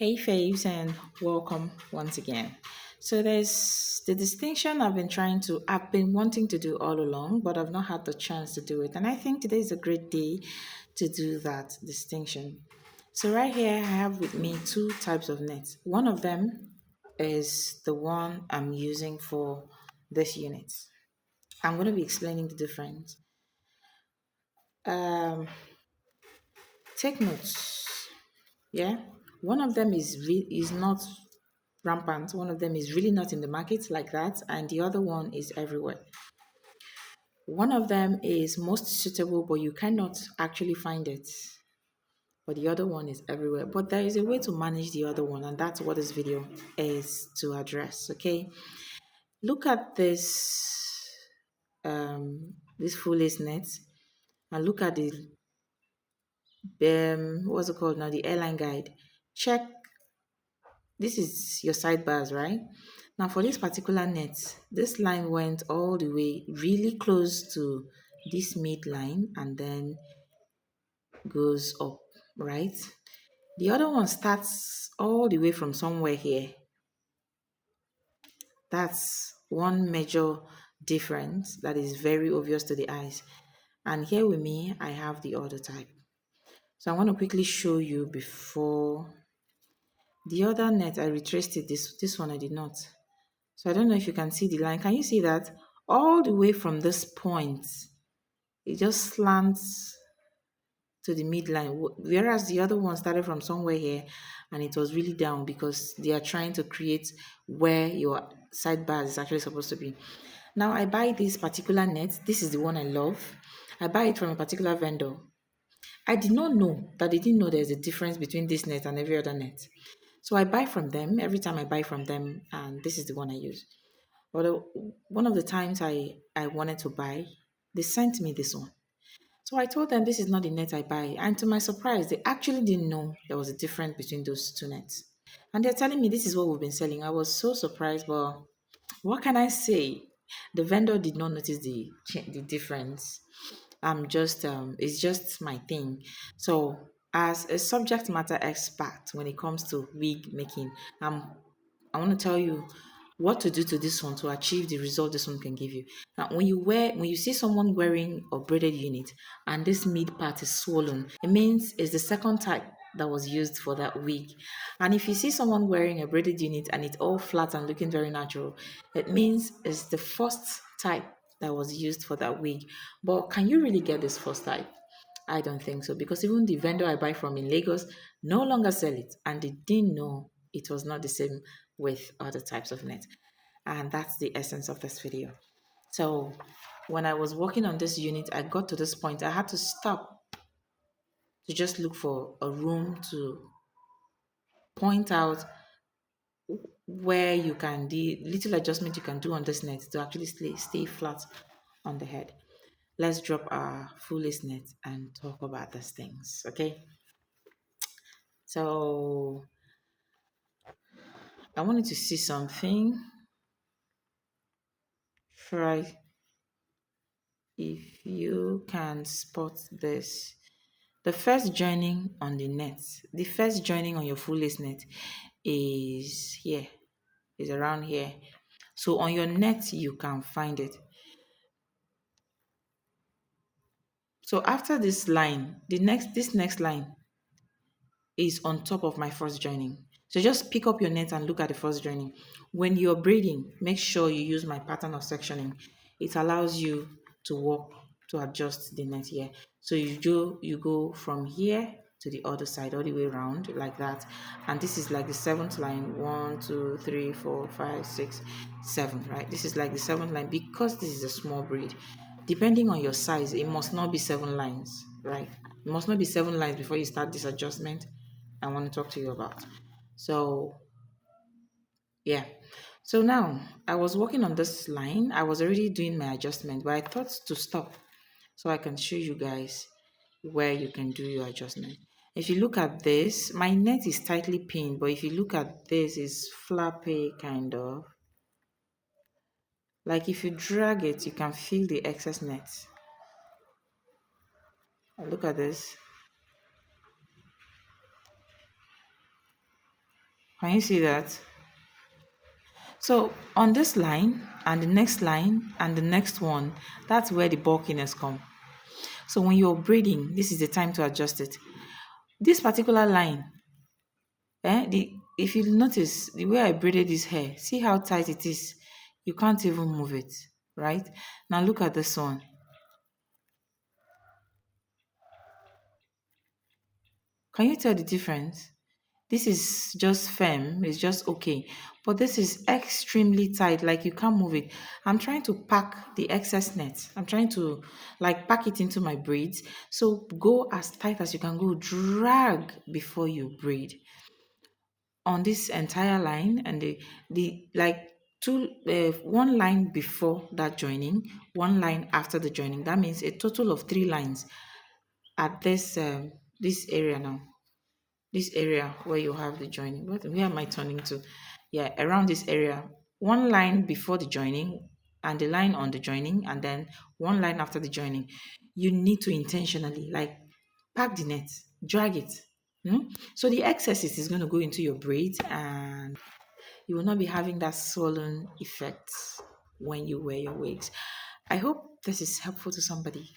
Hey faves and welcome once again. So there's the distinction I've been wanting to do all along, but I've not had the chance to do it. And I think today is a great day to do that distinction. So right here I have with me two types of nets. One of them is the one I'm using for this unit. I'm going to be explaining the difference. Um, Take notes. Yeah, one of them is not rampant. One of them is really not in the market like that, and the other one is everywhere. One of them is most suitable, but you cannot actually find it. But the other one is everywhere. But there is a way to manage the other one, and that's what this video is to address. Okay, look at this full lace net, and look at the what's it called now? The airline guide. Check. This is your sidebars, right? Now for this particular net, this line went all the way really close to this midline and then goes up, right? The other one starts all the way from somewhere here. That's one major difference that is very obvious to the eyes. And here with me, I have the other type. So I want to quickly show you before the other net. I retraced it. This one I did not. So I don't know if you can see the line. Can you see that? All the way from this point, it just slants to the midline. Whereas the other one started from somewhere here and it was really down because they are trying to create where your sidebar is actually supposed to be. Now I buy this particular net. This is the one I love. I buy it from a particular vendor. I did not know that they didn't know there's a difference between this net and every other net. So I buy from them every time I buy from them, and this is the one I use. But one of the times I wanted to buy, they sent me this one. So I told them this is not the net I buy. And to my surprise, they actually didn't know there was a difference between those two nets. And they're telling me this is what we've been selling. I was so surprised, but what can I say? The vendor did not notice the difference. It's just my thing. So as a subject matter expert when it comes to wig making, I want to tell you what to do to this one to achieve the result this one can give you. Now, when you see someone wearing a braided unit and this mid part is swollen, it means it's the second type that was used for that wig. And if you see someone wearing a braided unit and it's all flat and looking very natural, it means it's the first type that was used for that wig. But can you really get this first type? I don't think so because even the vendor I buy from in Lagos no longer sell it and they didn't know it was not the same with other types of net. And that's the essence of this video. So when I was working on this unit, I got to this point. I had to stop to just look for a room to point out where you can the little adjustment you can do on this net to actually stay flat on the head. Let's drop our fullest net and talk about these things, okay? So I wanted to see something. Try if you can spot this. The first joining on the net, the first joining on your full lace net is here, is around here. So on your net, you can find it. So after this line, this next line is on top of my first joining. So just pick up your net and look at the first joining. When you're braiding, make sure you use my pattern of sectioning. It allows you to work to adjust the net here. So you go from here to the other side all the way around like that. And this is like the seventh line. 1, 2, 3, 4, 5, 6, 7, right? This is like the seventh line because this is a small braid. Depending on your size, it must not be 7 lines, right? It must not be 7 lines before you start this adjustment I want to talk to you about. So, yeah. So now I was working on this line. I was already doing my adjustment, but I thought to stop so I can show you guys where you can do your adjustment. If you look at this, my net is tightly pinned, but if you look at this, it's flappy kind of. Like if you drag it, you can feel the excess net. Look at this. Can you see that? So on this line and the next line and the next one, that's where the bulkiness come. So when you're braiding, this is the time to adjust it. This particular line, if you notice the way I braided this hair, see how tight it is. You can't even move it, right? Now look at this one. Can you tell the difference? This is just firm, it's just okay. But this is extremely tight, like you can't move it. I'm trying to pack the excess net. I'm trying to like pack it into my braids. So go as tight as you can go, drag before you braid on this entire line, and the like two one line before that joining, one line after the joining. That means a total of three lines at this area now, this area where you have the joining. Where am I turning to? Yeah, around this area. One line before the joining and the line on the joining, and then one line after the joining. You need to intentionally like pack the net, drag it. So the excesses is going to go into your braids, and you will not be having that swollen effect when you wear your wigs. I hope this is helpful to somebody.